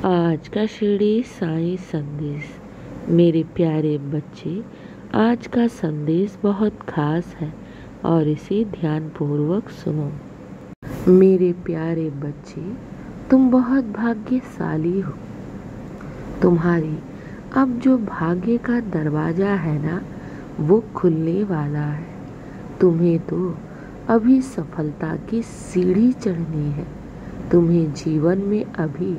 आज का शिरडी साईं संदेश। मेरे प्यारे बच्चे, आज का संदेश बहुत खास है और इसे ध्यानपूर्वक सुनो। मेरे प्यारे बच्चे, तुम बहुत भाग्यशाली हो। तुम्हारी अब जो भाग्य का दरवाज़ा है ना, वो खुलने वाला है। तुम्हें तो अभी सफलता की सीढ़ी चढ़नी है। तुम्हें जीवन में अभी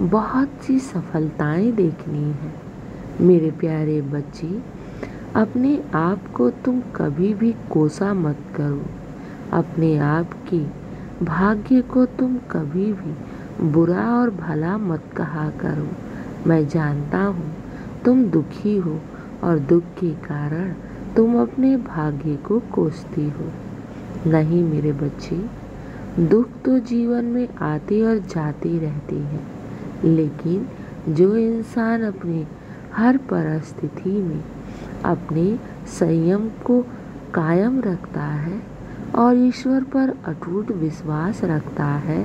बहुत सी सफलताएं देखनी है। मेरे प्यारे बच्चे, अपने आप को तुम कभी भी कोसा मत करो। अपने आप की भाग्य को तुम कभी भी बुरा और भला मत कहा करो। मैं जानता हूँ तुम दुखी हो और दुख के कारण तुम अपने भाग्य को कोसती हो। नहीं मेरे बच्चे, दुख तो जीवन में आते और जाते रहते हैं, लेकिन जो इंसान अपने हर परिस्थिति में अपने संयम को कायम रखता है और ईश्वर पर अटूट विश्वास रखता है,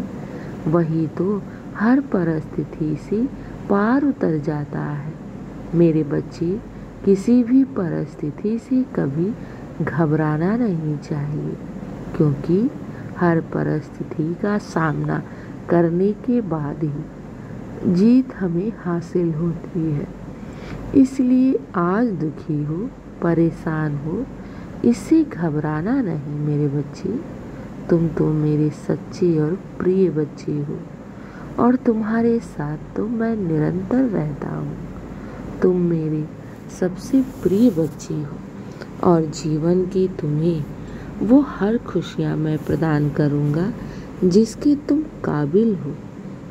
वही तो हर परिस्थिति से पार उतर जाता है। मेरे बच्चे, किसी भी परिस्थिति से कभी घबराना नहीं चाहिए, क्योंकि हर परिस्थिति का सामना करने के बाद ही जीत हमें हासिल होती है। इसलिए आज दुखी हो, परेशान हो, इससे घबराना नहीं मेरे बच्चे। तुम तो मेरे सच्चे और प्रिय बच्चे हो और तुम्हारे साथ तो मैं निरंतर रहता हूँ। तुम मेरे सबसे प्रिय बच्चे हो और जीवन की तुम्हें वो हर खुशियाँ मैं प्रदान करूँगा जिसके तुम काबिल हो।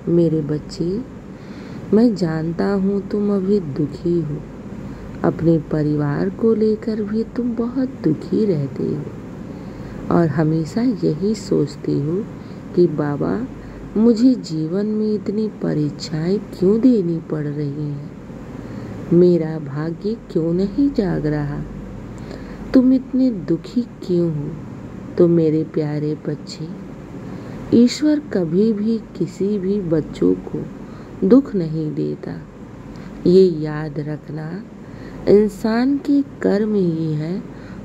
मेरे बच्चे, मैं जानता हूँ तुम अभी दुखी हो। अपने परिवार को लेकर भी तुम बहुत दुखी रहते हो और हमेशा यही सोचते हो कि बाबा, मुझे जीवन में इतनी परीक्षाएं क्यों देनी पड़ रही हैं? मेरा भाग्य क्यों नहीं जाग रहा? तुम इतने दुखी क्यों हो? तो मेरे प्यारे बच्चे, ईश्वर कभी भी किसी भी बच्चों को दुख नहीं देता। ये याद रखना, इंसान के कर्म ही है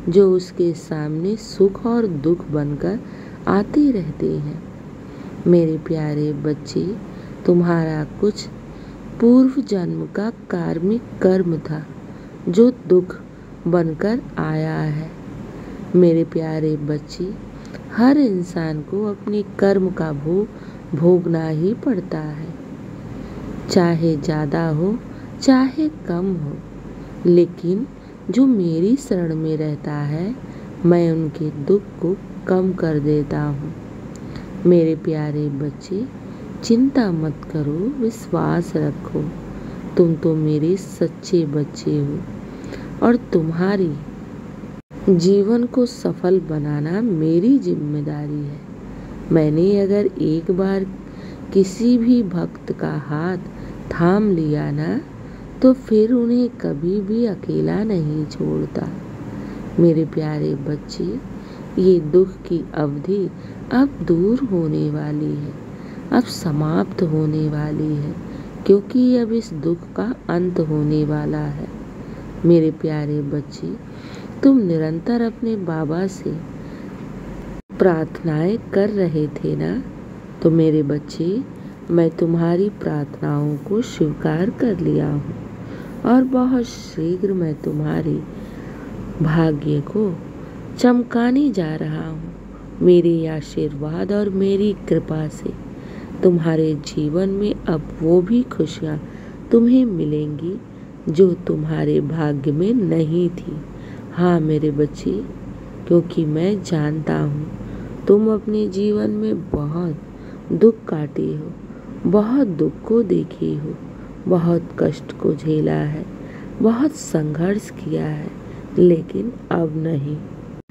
जो उसके सामने सुख और दुख बनकर आते रहते हैं। मेरे प्यारे बच्चे, तुम्हारा कुछ पूर्व जन्म का कार्मिक कर्म था जो दुख बनकर आया है। मेरे प्यारे बच्चे, हर इंसान को अपने कर्म का भोग भोगना ही पड़ता है, चाहे ज़्यादा हो चाहे कम हो। लेकिन जो मेरी शरण में रहता है, मैं उनके दुख को कम कर देता हूँ। मेरे प्यारे बच्चे, चिंता मत करो, विश्वास रखो। तुम तो मेरे सच्चे बच्चे हो और तुम्हारी जीवन को सफल बनाना मेरी जिम्मेदारी है। मैंने अगर एक बार किसी भी भक्त का हाथ थाम लिया ना, तो फिर उन्हें कभी भी अकेला नहीं छोड़ता। मेरे प्यारे बच्चे, ये दुख की अवधि अब दूर होने वाली है, अब समाप्त होने वाली है, क्योंकि अब इस दुख का अंत होने वाला है। मेरे प्यारे बच्चे, तुम निरंतर अपने बाबा से प्रार्थनाएं कर रहे थे ना, तो मेरे बच्चे, मैं तुम्हारी प्रार्थनाओं को स्वीकार कर लिया हूँ और बहुत शीघ्र मैं तुम्हारी भाग्य को चमकाने जा रहा हूँ। मेरे आशीर्वाद और मेरी कृपा से तुम्हारे जीवन में अब वो भी खुशियाँ तुम्हें मिलेंगी जो तुम्हारे भाग्य में नहीं थी। हाँ मेरे बच्चे, क्योंकि मैं जानता हूँ तुम अपने जीवन में बहुत दुख काटे हो, बहुत दुख को देखी हो, बहुत कष्ट को झेला है, बहुत संघर्ष किया है, लेकिन अब नहीं।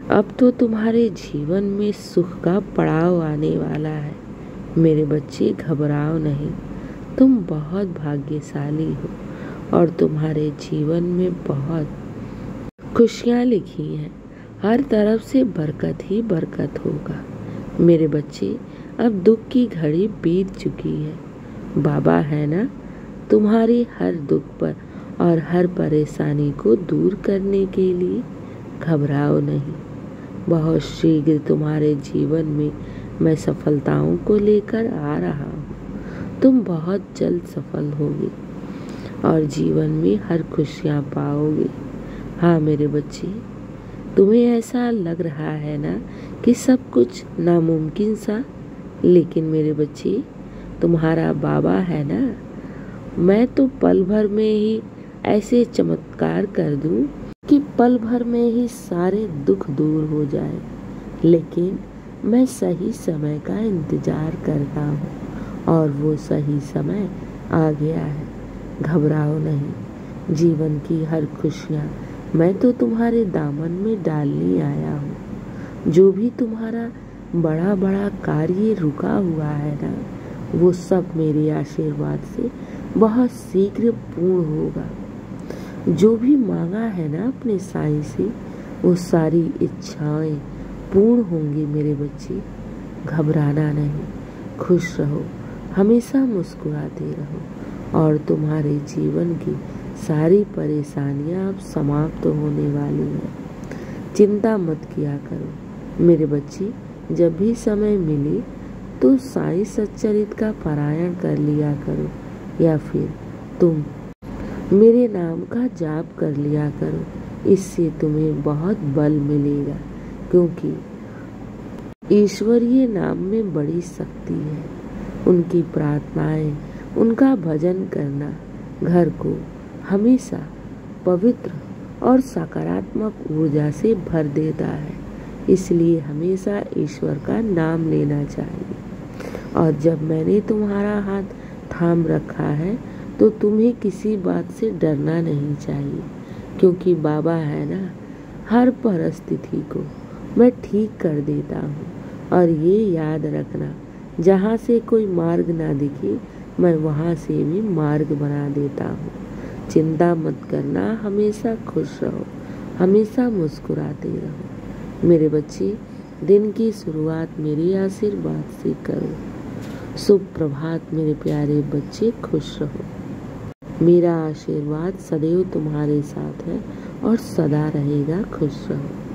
अब तो तुम्हारे जीवन में सुख का पड़ाव आने वाला है। मेरे बच्चे, घबराओ नहीं, तुम बहुत भाग्यशाली हो और तुम्हारे जीवन में बहुत खुशियाँ लिखी हैं। हर तरफ से बरकत ही बरकत होगा। मेरे बच्चे, अब दुख की घड़ी बीत चुकी है। बाबा है ना, तुम्हारी हर दुख पर और हर परेशानी को दूर करने के लिए। घबराओ नहीं, बहुत शीघ्र तुम्हारे जीवन में मैं सफलताओं को लेकर आ रहा हूँ। तुम बहुत जल्द सफल होगे और जीवन में हर खुशियाँ पाओगे। हाँ मेरे बच्चे, तुम्हें ऐसा लग रहा है ना कि सब कुछ नामुमकिन सा, लेकिन मेरे बच्चे, तुम्हारा बाबा है ना, मैं तो पल भर में ही ऐसे चमत्कार कर दूं कि पल भर में ही सारे दुख दूर हो जाए। लेकिन मैं सही समय का इंतजार करता हूँ और वो सही समय आ गया है। घबराओ नहीं, जीवन की हर खुशियाँ मैं तो तुम्हारे दामन में डालने आया हूँ। जो भी तुम्हारा बड़ा बड़ा कार्य रुका हुआ है ना, वो सब मेरे आशीर्वाद से बहुत शीघ्र पूर्ण होगा। जो भी मांगा है ना अपने साईं से, वो सारी इच्छाएं पूर्ण होंगी मेरे बच्चे। घबराना नहीं, खुश रहो, हमेशा मुस्कुराते रहो और तुम्हारे जीवन की सारी परेशानियां अब समाप्त होने वाली हैं। चिंता मत किया करो मेरे बच्चे। जब भी समय मिले तो साईं सच्चरित का पारायण कर लिया करो, या फिर तुम मेरे नाम का जाप कर लिया करो। इससे तुम्हें बहुत बल मिलेगा, क्योंकि ईश्वरीय नाम में बड़ी शक्ति है। उनकी प्रार्थनाएं, उनका भजन करना घर को हमेशा पवित्र और सकारात्मक ऊर्जा से भर देता है। इसलिए हमेशा ईश्वर का नाम लेना चाहिए। और जब मैंने तुम्हारा हाथ थाम रखा है तो तुम्हें किसी बात से डरना नहीं चाहिए, क्योंकि बाबा है ना, हर परिस्थिति को मैं ठीक कर देता हूँ। और ये याद रखना, जहाँ से कोई मार्ग ना दिखे, मैं वहाँ से भी मार्ग बना देता हूँ। चिंता मत करना, हमेशा खुश रहो, हमेशा मुस्कुराते रहो मेरे बच्चे। दिन की शुरुआत मेरे आशीर्वाद से करो। शुभ प्रभात मेरे प्यारे बच्चे, खुश रहो। मेरा आशीर्वाद सदैव तुम्हारे साथ है और सदा रहेगा। खुश रहो।